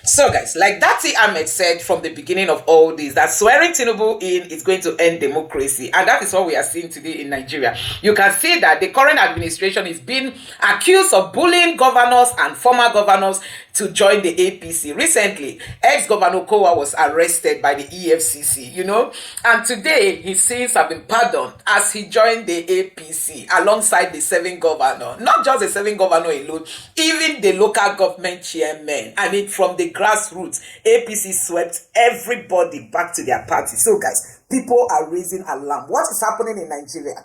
So guys, like Dati Ahmed said from the beginning of all this, that swearing Tinubu in is going to end democracy. And that is what we are seeing today in Nigeria. You can see that the current administration is being accused of bullying governors and former governors to join the APC. Recently, ex-governor Kowa was arrested by the EFCC, and today his sins have been pardoned as he joined the APC alongside the 7 governor. Not just the 7 governor alone, even the local government chairmen. I mean, from the grassroots, APC swept everybody back to their party. So guys, people are raising alarm. What is happening in Nigeria?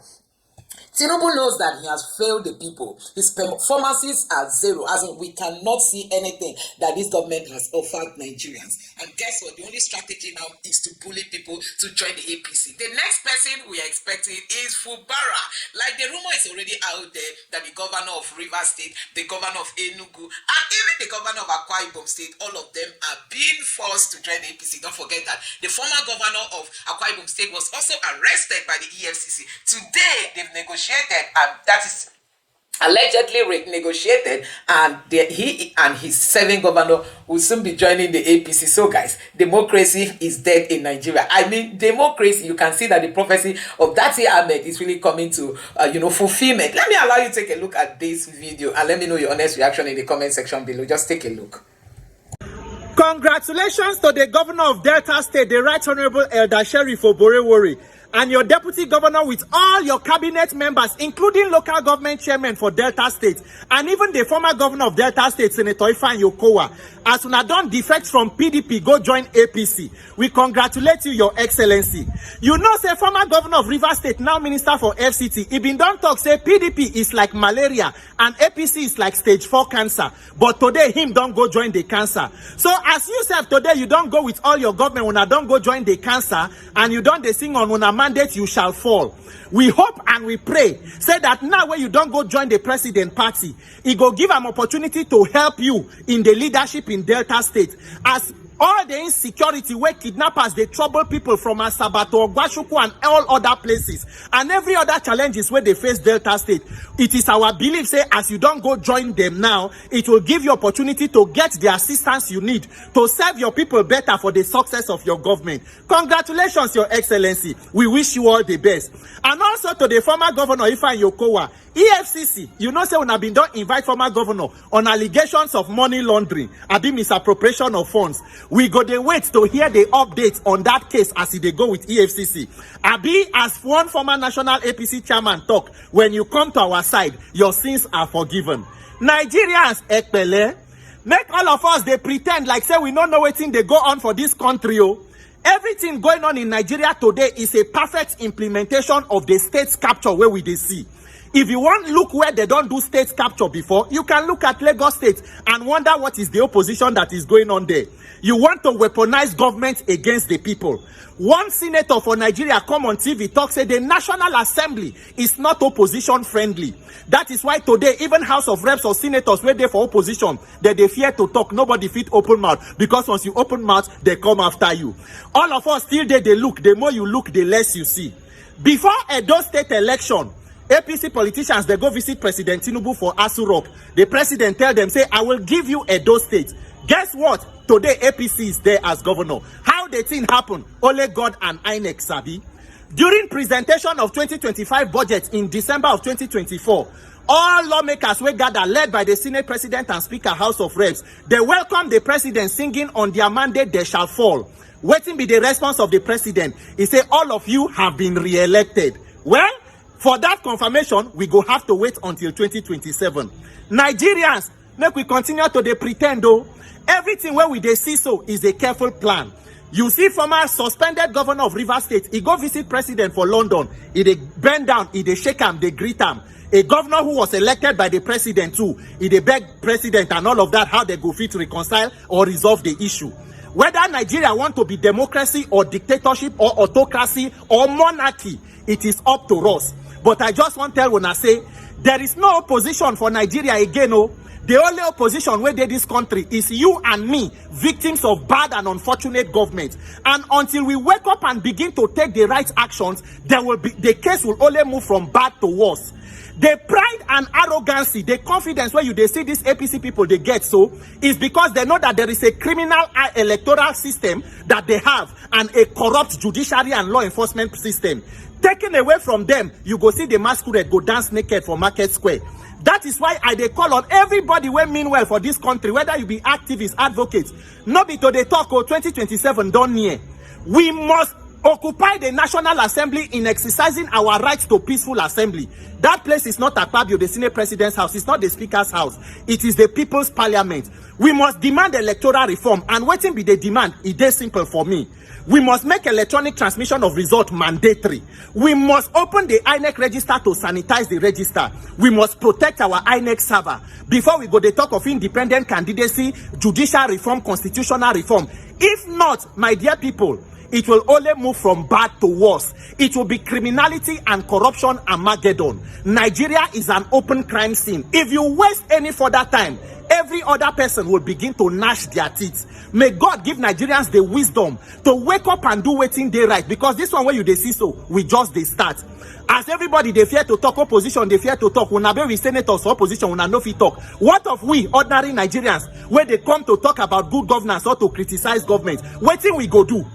Tinubu knows that he has failed the people. His performances are zero, as in we cannot see anything that this government has offered Nigerians. And guess what? The only strategy now is to bully people to join the APC. The next person we are expecting is Fubara. Like, the rumor is already out there that the governor of Rivers State, the governor of Enugu, and even the governor of Akwa Ibom State, all of them are being forced to join the APC. Don't forget that the former governor of Akwa Ibom State was also arrested by the EFCC. Today, they've negotiated, and that is allegedly renegotiated, and he and his 7 governor will soon be joining the APC. So guys, democracy is dead in Nigeria. I mean, democracy, you can see that the prophecy of Dati Ahmed is really coming to fulfillment. Let me allow you to take a look at this video and let me know your honest reaction in the comment section below. Just take a look. Congratulations to the governor of Delta State, the Right Honorable Elder Sheriff Oborewori, and your deputy governor with all your cabinet members, including local government chairmen for Delta State, and even the former governor of Delta State, Senator Ifeanyi Okowa. As una don defect from PDP, go join APC. We congratulate you, Your Excellency. You know, say former governor of Rivers State, now minister for FCT, he been don talk, say PDP is like malaria and APC is like stage 4 cancer. But today, him don't go join the cancer. So as you said today, you don't go with all your government, una don't go join the cancer, and you don't sing on una mandate, you shall fall. We hope and we pray, say that now when you don't go join the president party, it go give an opportunity to help you in the leadership in Delta State. As all the insecurity where kidnappers, they trouble people from Asaba to Ogwashuku and all other places, and every other challenges where they face Delta State, it is our belief, say, as you don't go join them now, it will give you opportunity to get the assistance you need to serve your people better for the success of your government. Congratulations, Your Excellency. We wish you all the best. And also to the former governor, Ifeanyi Okowa, EFCC, you know, say, when I've been done invite former governor on allegations of money laundering, abi misappropriation of funds. We go dey wait to hear the updates on that case as they go with EFCC. Abi, as one former national APC chairman talk, when you come to our side, your sins are forgiven. Nigerians, ekpele, make all of us, they pretend like say we don't know wetin they go on for this country. Everything going on in Nigeria today is a perfect implementation of the state capture where we dey see. If you want look where they don't do state capture before, you can look at Lagos State and wonder what is the opposition that is going on there. You want to weaponize government against the people. One senator for Nigeria come on TV talk, say the National Assembly is not opposition friendly. That is why today, even House of Reps or senators where they for opposition, they fear to talk. Nobody fit open mouth, because once you open mouth, they come after you. All of us still there, they look. The more you look, the less you see. Before Edo State election, APC politicians, they go visit President Tinubu for Asu Rock. The president tell them, say, I will give you Edo State. Guess what? Today, APC is there as governor. How the thing happen? Only God and INEC sabi. During presentation of 2025 budget in December of 2024, all lawmakers were gathered, led by the Senate President and Speaker, House of Reps. They welcomed the president singing on their mandate, they shall fall. Waiting be the response of the president. He said, all of you have been re-elected. Well, for that confirmation, we go have to wait until 2027. Nigerians, make we continue to dey pretend though. Everything where we dey see so is a careful plan. You see former suspended governor of Rivers State, he go visit president for London. He dey bend down, he dey shake him, they greet him. A governor who was elected by the president too, he dey beg president and all of that, how they go fit reconcile or resolve the issue. Whether Nigeria want to be democracy or dictatorship or autocracy or monarchy, it is up to us. But I just want to tell when I say, there is no opposition for Nigeria again. Oh, The only opposition where they this country is you and me, victims of bad and unfortunate government. And until we wake up and begin to take the right actions, the case will only move from bad to worse. The pride and arrogancy, the confidence where they see these APC people they get so is because they know that there is a criminal electoral system that they have and a corrupt judiciary and law enforcement system. Taken away from them, you go see the masquerade go dance naked for Market Square. That is why I call on everybody when mean well for this country, whether you be activists, advocates, not be to the talk of 2027 done near. We must occupy the National Assembly in exercising our rights to peaceful assembly. That place is not Akpabio, the Senate President's house. It's not the Speaker's house. It is the People's Parliament. We must demand electoral reform. And waiting be the demand, it is simple for me. We must make electronic transmission of result mandatory. We must open the INEC register to sanitize the register. We must protect our INEC server. Before we go the talk of independent candidacy, judicial reform, constitutional reform. If not, my dear people, it will only move from bad to worse. It will be criminality and corruption Armageddon. Nigeria is an open crime scene. If you waste any further time, every other person will begin to gnash their teeth. May God give Nigerians the wisdom to wake up and do waiting day right. Because this one where you they see so, we just they start. As everybody they fear to talk opposition, they fear to talk. When we senators or opposition, when no fit talk. What of we ordinary Nigerians where they come to talk about good governance or to criticize government? Waiting we go do.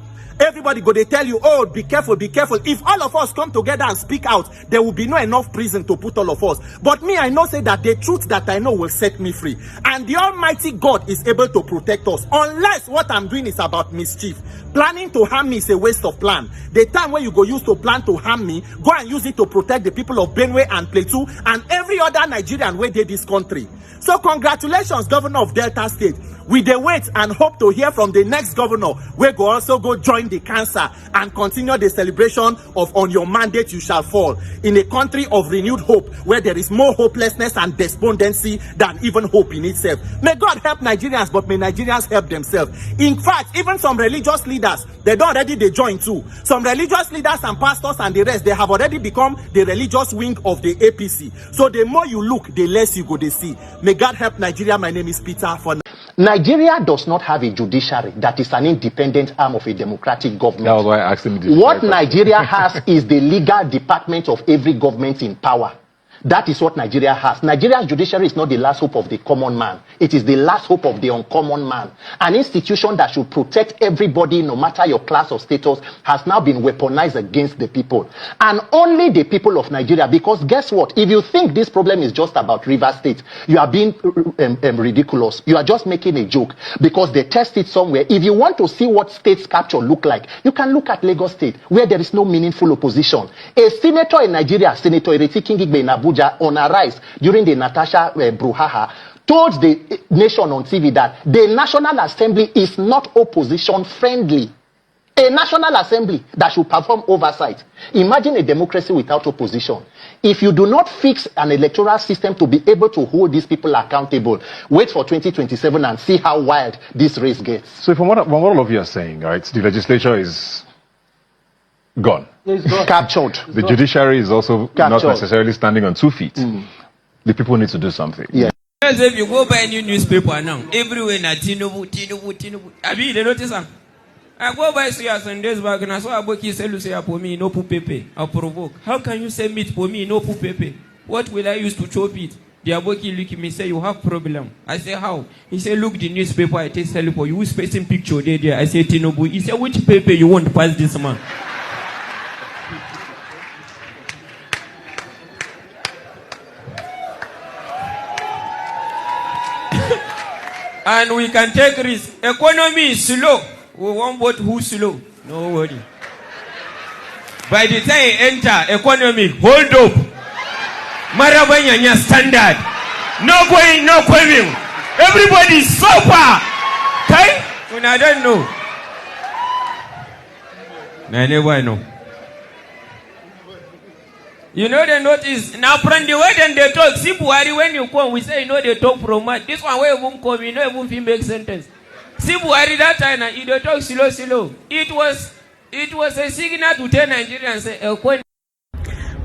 Everybody go they tell you, oh, be careful, be careful. If all of us come together and speak out, there will be no enough prison to put all of us. But me, I know say that the truth that I know will set me free. And the Almighty God is able to protect us. Unless what I'm doing is about mischief. Planning to harm me is a waste of plan. The time when you go use to plan to harm me, go and use it to protect the people of Benue and Plateau and every other Nigerian where they this country. So congratulations, Governor of Delta State. We dey wait and hope to hear from the next governor. We go also go join the cancer and continue the celebration of On Your Mandate You Shall Fall in a country of renewed hope where there is more hopelessness and despondency than even hope in itself. May God help Nigerians, but may Nigerians help themselves. In fact, even some religious leaders, they don't already they join too. Some religious leaders and pastors and the rest, they have already become the religious wing of the APC. So the more you look, the less you go to see. May God help Nigeria. My name is Peter for now. Nigeria does not have a judiciary that is an independent arm of a democratic government. That was why I asked him this. What Nigeria has is the legal department of every government in power. That is what Nigeria has. Nigeria's judiciary is not the last hope of the common man. It is the last hope of the uncommon man. An institution that should protect everybody, no matter your class or status, has now been weaponized against the people. And only the people of Nigeria, because guess what? If you think this problem is just about Rivers State, you are being ridiculous. You are just making a joke because they test it somewhere. If you want to see what state's capture look like, you can look at Lagos State, where there is no meaningful opposition. A senator in Nigeria, Senator Ereti Kingigbe in Abuja, on a rise during the Natasha brouhaha, told the nation on TV that the National Assembly is not opposition friendly. A National Assembly that should perform oversight. Imagine a democracy without opposition. If you do not fix an electoral system to be able to hold these people accountable, wait for 2027 and see how wild this race gets. So from what all of you are saying, right, the legislature is gone. Captured. The judiciary is also not necessarily standing on 2 feet. The people need to do something. Yeah. Because if you go buy a new newspaper now, everywhere na Tinubu. I mean, they notice that. I go buy suya some days back and I saw a book he said, "Lucia for me, no put pepe." I'll provoke. How can you say meat for me, no put pepe? What will I use to chop it? The aboki look at me say, "You have problem." I say, "How?" He said, "Look the newspaper I take sell for you. Who's facing picture there?" I say, "Tinubu." He said, "Which paper you want pass this man?" And we can take risk. Economy is slow. We won't vote who's slow. No worry. By the time you enter economy, hold up. Marabanya standard. No going, no coming. Everybody is so far. Okay? When I don't know. I never know. You know the notice. Now from the way then they talk, see Buhari when you come, we say you know they talk from much. This one where won't come, you know it won't make sentence. See Buhari that time, he they talk slow. It was a signal to tell Nigerians say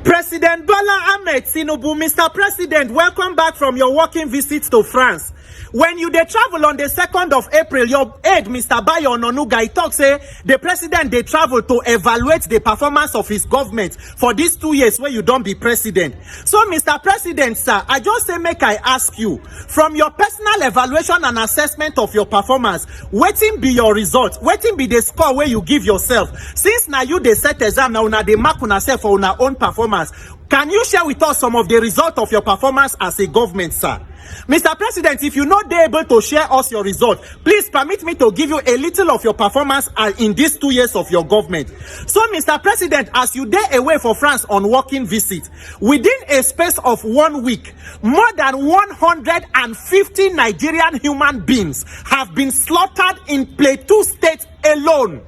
President Bola Ahmed Tinubu, Mr. President, welcome back from your working visit to France. When you dey travel on the 2nd of April, your aide, Mr. Bayo Ononuga, he talk say the president dey travel to evaluate the performance of his government for these 2 years where you don't be president. So, Mr. President, sir, I just say make I ask you, from your personal evaluation and assessment of your performance, wetin be your result? Wetin be the score where you give yourself? Since now you dey set exam, now una dey mark una self for una own performance. Can you share with us some of the result of your performance as a government, sir? Mr. President, if you're not able to share us your result, please permit me to give you a little of your performance in these 2 years of your government. So, Mr. President, as you dey away for France on working visit, within a space of 1 week, more than 150 Nigerian human beings have been slaughtered in Plateau State alone.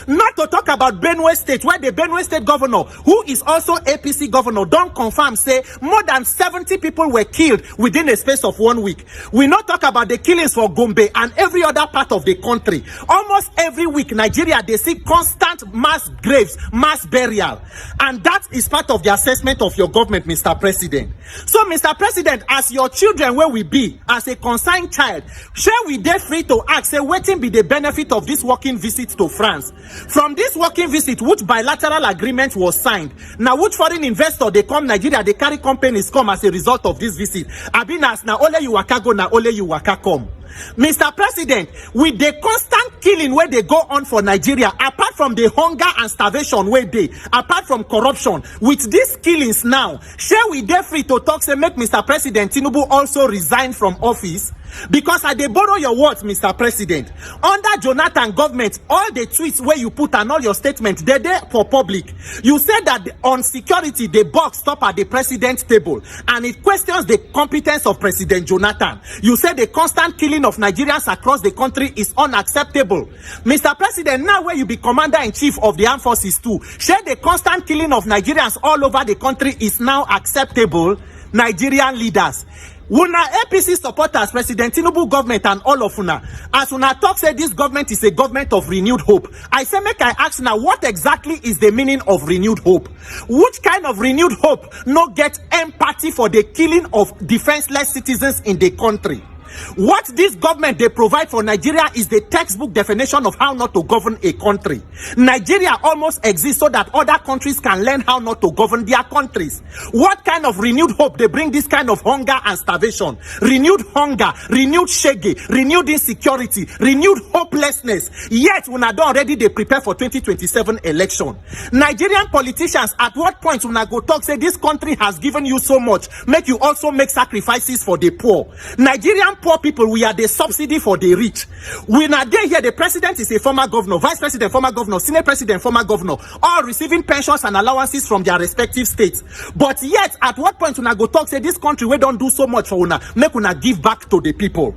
Not to talk about Benue State, where the Benue State governor, who is also APC governor, don't confirm, say more than 70 people were killed within a space of 1 week. We not talk about the killings for Gombe and every other part of the country. Almost every week, Nigeria, they see constant mass graves, mass burial. And that is part of the assessment of your government, Mr. President. So, Mr. President, as your children, where we be, as a concerned child, shall we dare free to ask, say, what be the benefit of this working visit to France? From this working visit, which bilateral agreement was signed? Now, which foreign investor they come Nigeria, they carry companies come as a result of this visit? Abinas, na ole you waka go, na ole you waka come. Mr. President, with the constant killing where they go on for Nigeria, apart from the hunger and starvation where they, apart from corruption, with these killings now, shall we dare free to talk, say, make Mr. President Tinubu also resign from office? Because I dey borrow your words, Mr. President. Under Jonathan government, all the tweets where you put and all your statements, they're there for public. You said that on security, the box stop at the president's table, and it questions the competence of President Jonathan. You said the constant killing of Nigerians across the country is unacceptable. Mr. President, now where you be commander-in-chief of the armed forces too, share the constant killing of Nigerians all over the country is now acceptable. Nigerian leaders, una APC supporters, President Tinubu government and all of una, as una talk say this government is a government of renewed hope. I say make I ask now, what exactly is the meaning of renewed hope? Which kind of renewed hope no get empathy for the killing of defenseless citizens in the country? What this government they provide for Nigeria is the textbook definition of how not to govern a country. Nigeria almost exists so that other countries can learn how not to govern their countries. What kind of renewed hope they bring this kind of hunger and starvation? Renewed hunger, renewed shege, renewed insecurity, renewed hopelessness. Yet when I don't already they prepare for 2027 election. Nigerian politicians, at what point when I go talk say this country has given you so much, make you also make sacrifices for the poor? Nigerian poor people, we are the subsidy for the rich. We not there here, the president is a former governor, vice president, former governor, senate president, former governor, all receiving pensions and allowances from their respective states. But yet, at what point when I go talk, say this country, we don't do so much for una, make una give back to the people.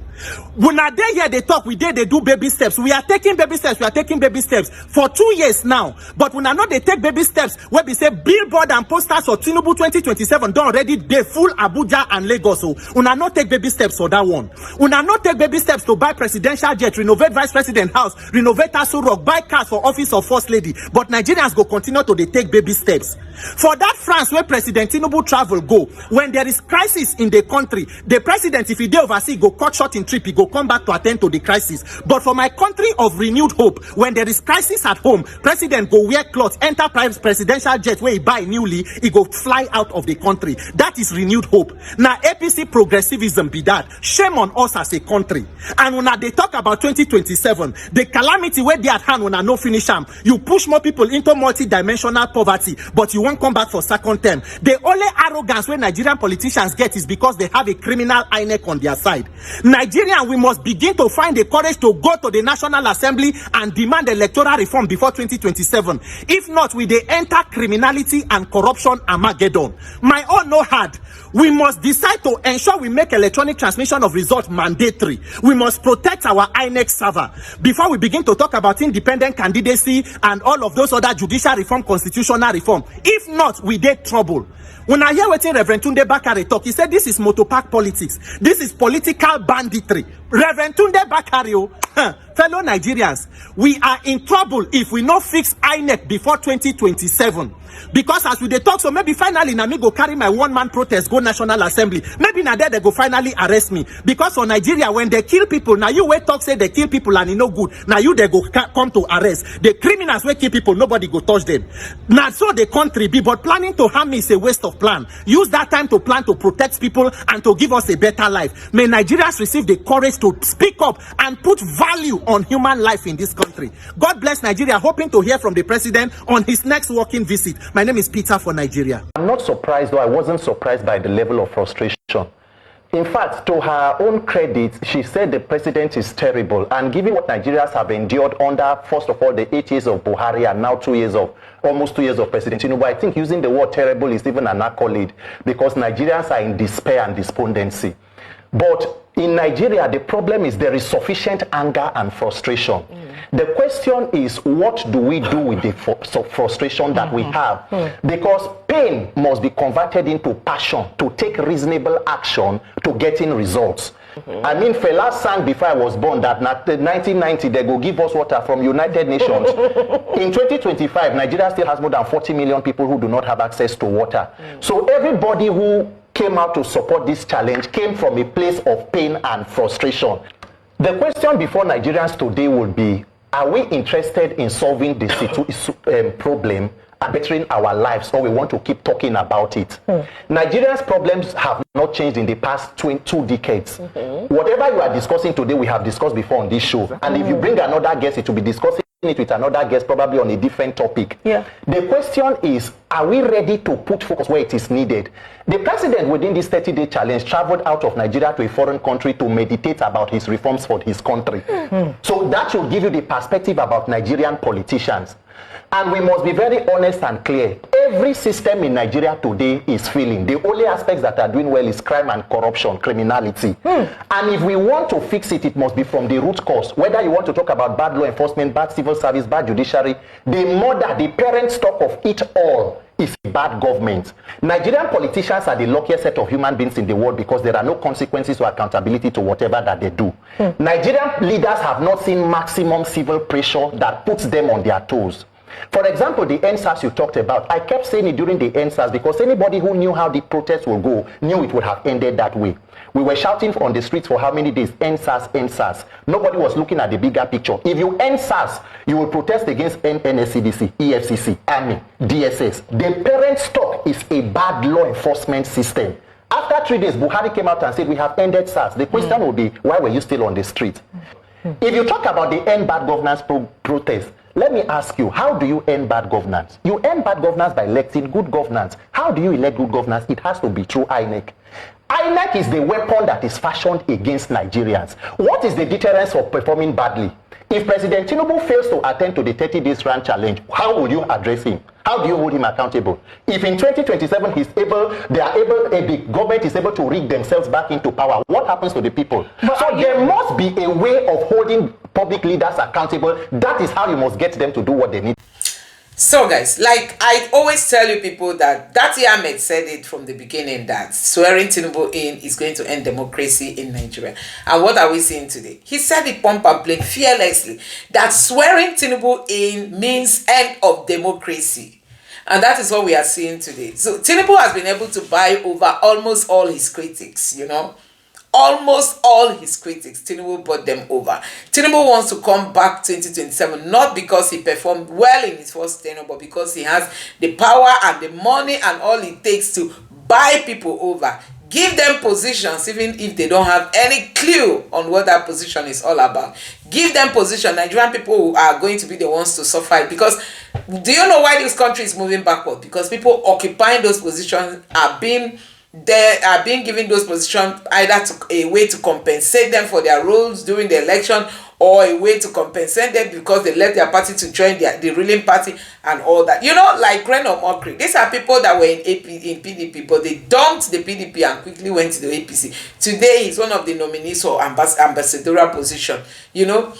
When I there here, they talk, we there, they do baby steps. We are taking baby steps, we are taking baby steps for 2 years now. But when I know they take baby steps, where we say billboard and posters for Tinubu 2027 done already, they full Abuja and Lagos. So, when I not take baby steps for that one. When I not take baby steps to buy presidential jet, renovate vice president house, renovate Aso Rock, buy cars for office of first lady. But Nigerians go continue to they take baby steps. For that France where President Tinubu travel go, when there is crisis in the country, the president, if he dey oversee, go cut short in trip, he go come back to attend to the crisis. But for my country of renewed hope, when there is crisis at home, president go wear clothes, enter private presidential jet where he buy newly, he go fly out of the country. That is renewed hope. Now APC progressivism be that. Shame on us as a country. And when they talk about 2027, the calamity where they at hand when I no finish them, you push more people into multi-dimensional poverty, but you won't come back for second term. The only arrogance where Nigerian politicians get is because they have a criminal INEC on their side. Nigerian, we must begin to find the courage to go to the National Assembly and demand electoral reform before 2027. If not, we they enter criminality and corruption Armageddon. My own no hard. We must decide to ensure we make electronic transmission of results mandatory. We must protect our INEC server before we begin to talk about independent candidacy and all of those other judicial reform, constitutional reform. If not, we get trouble. When I hear what Reverend Tunde Bakare talk, he said this is motopark politics. This is political banditry. Reverend Tunde Bakare, Fellow Nigerians, we are in trouble if we not fix INEC before 2027. Because as we dey talk, so maybe finally na me go carry my one-man protest go National Assembly. Maybe na there they go finally arrest me. Because for Nigeria, when they kill people, now you wait talk say they kill people and it no good. Now you they go come to arrest. The criminals wey kill people, nobody go touch them. Now so the country be, but planning to harm me is a waste of plan. Use that time to plan to protect people and to give us a better life. May Nigerians receive the courage to speak up and put value on human life in this country. God bless Nigeria. Hoping to hear from the president on his next working visit. My name is Peter for Nigeria. I'm not surprised, though I wasn't surprised by the level of frustration. In fact, to her own credit, she said the president is terrible. And given what Nigerians have endured under, first of all, the 8 years of Buhari and now almost 2 years of President Tinubu, I think using the word terrible is even an accolade because Nigerians are in despair and despondency. But in Nigeria, the problem is there is sufficient anger and frustration. The question is, what do we do with the frustration that we have? Because pain must be converted into passion to take reasonable action to getting results. I mean, Fela sang before I was born that in 1990 they go give us water from United Nations. In 2025, Nigeria still has more than 40 million people who do not have access to water. So everybody who came out to support this challenge came from a place of pain and frustration. The question before Nigerians today would be, are we interested in solving the problem and bettering our lives, or we want to keep talking about it? Nigerians' problems have not changed in the past 2 decades. Whatever you are discussing today, we have discussed before on this show. And if you bring another guest, it will be discussing it with another guest, probably on a different topic. The question is, are we ready to put focus where it is needed? The president within this 30-day challenge traveled out of Nigeria to a foreign country to meditate about his reforms for his country. So that should give you the perspective about Nigerian politicians. And we must be very honest and clear. Every system in Nigeria today is failing. The only aspects that are doing well is crime and corruption, criminality. And if we want to fix it, it must be from the root cause. Whether you want to talk about bad law enforcement, bad civil service, bad judiciary, the mother, the parent stock of it all is bad government. Nigerian politicians are the luckiest set of human beings in the world because there are no consequences or accountability to whatever that they do. Nigerian leaders have not seen maximum civil pressure that puts them on their toes. For example, the NSAS you talked about, I kept saying it during the NSAS because anybody who knew how the protest will go knew it would have ended that way. We were shouting on the streets for how many days? NSAS, NSAS. Nobody was looking at the bigger picture. If you NSAS, you will protest against NSCDC, EFCC, Army, DSS. The parent stock is a bad law enforcement system. After 3 days, Buhari came out and said, we have ended SARS. The question will be, why were you still on the street? If you talk about the end bad governance protest, let me ask you, how do you end bad governance? You end bad governance by electing good governance. How do you elect good governance? It has to be through INEC. INEC is the weapon that is fashioned against Nigerians. What is the deterrence for performing badly? If President Tinubu fails to attend to the 30 days run challenge, how would you address him? How do you hold him accountable? If in 2027 the government is able to rig themselves back into power, what happens to the people? So there must be a way of holding public leaders accountable. That is how you must get them to do what they need. So guys, like I always tell you people that Ahmed said it from the beginning that swearing Tinubu in is going to end democracy in Nigeria. And what are we seeing today? He said it pump and play fearlessly that swearing Tinubu in means end of democracy. And that is what we are seeing today. So Tinubu has been able to buy over almost all his critics, you know. Almost all his critics, Tinubu bought them over. Tinubu wants to come back 2027, not because he performed well in his first tenure, but because he has the power and the money and all it takes to buy people over. Give them positions even if they don't have any clue on what that position is all about. Give them position. Nigerian people are going to be the ones to suffer it. Because do you know why this country is moving backward? Because people occupying those positions are being given those positions either to a way to compensate them for their roles during the election, or a way to compensate them because they left their party to join the ruling party and all that. You know, like Gren or Mokri. These are people that were in PDP, but they dumped the PDP and quickly went to the APC. Today, he's one of the nominees for ambassadorial position, you know.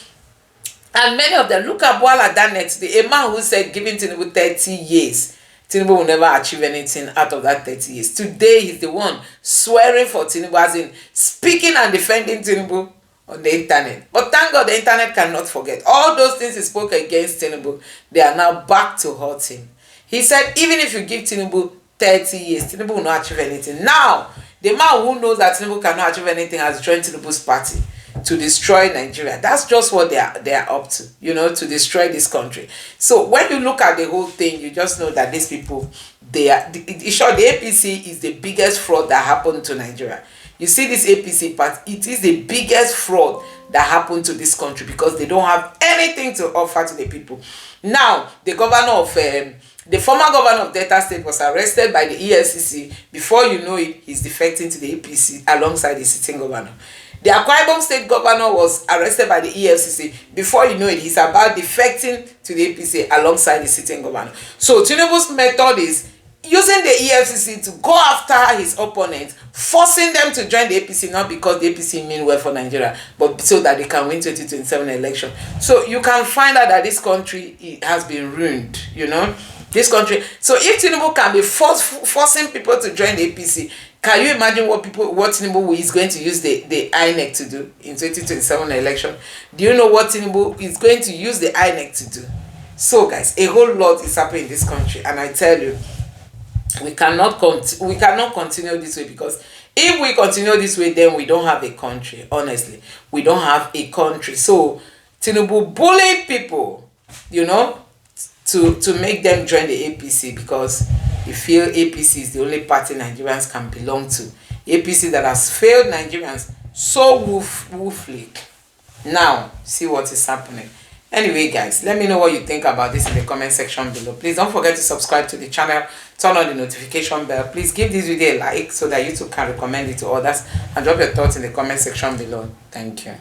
And many of them, look at Bola Danet, a man who said giving Tinubu 30 years. Tinubu will never achieve anything out of that 30 years. Today, he's the one swearing for Tinubu, as in speaking and defending Tinubu on the internet. But thank God the internet cannot forget. All those things he spoke against Tinubu, they are now back to hurt him. He said, even if you give Tinubu 30 years, Tinubu will not achieve anything. Now, the man who knows that Tinubu cannot achieve anything has joined Tinubu's party to destroy Nigeria. That's just what they are up to, you know, to destroy this country. So when you look at the whole thing, you just know that these people, the APC is the biggest fraud that happened to Nigeria. You see this APC part, it is the biggest fraud that happened to this country because they don't have anything to offer to the people. Now, the governor of the former governor of Delta State was arrested by the EFCC. Before you know it, he's defecting to the APC alongside the sitting governor. The Akwa Ibom State governor was arrested by the EFCC. Before you know it, he's about defecting to the APC alongside the sitting governor. So Tinubu's method is using the EFCC to go after his opponents, forcing them to join the APC, not because the APC mean well for Nigeria, but so that they can win 2027 election. So you can find out that this country, it has been ruined, you know, this country. So if Tinubu can be forcing people to join the APC, can you imagine what Tinubu is going to use the INEC to do in 2027 election? Do you know what Tinubu is going to use the INEC to do? So guys, a whole lot is happening in this country, and I tell you, we cannot continue this way, because if we continue this way, then we don't have a country. Honestly, we don't have a country. So Tinubu bullied people, you know, to make them join the APC, because they feel APC is the only party Nigerians can belong to. APC that has failed Nigerians so woefully. Now, see what is happening. Anyway, guys, let me know what you think about this in the comment section below. Please don't forget to subscribe to the channel, turn on the notification bell. Please give this video a like so that YouTube can recommend it to others, and drop your thoughts in the comment section below. Thank you.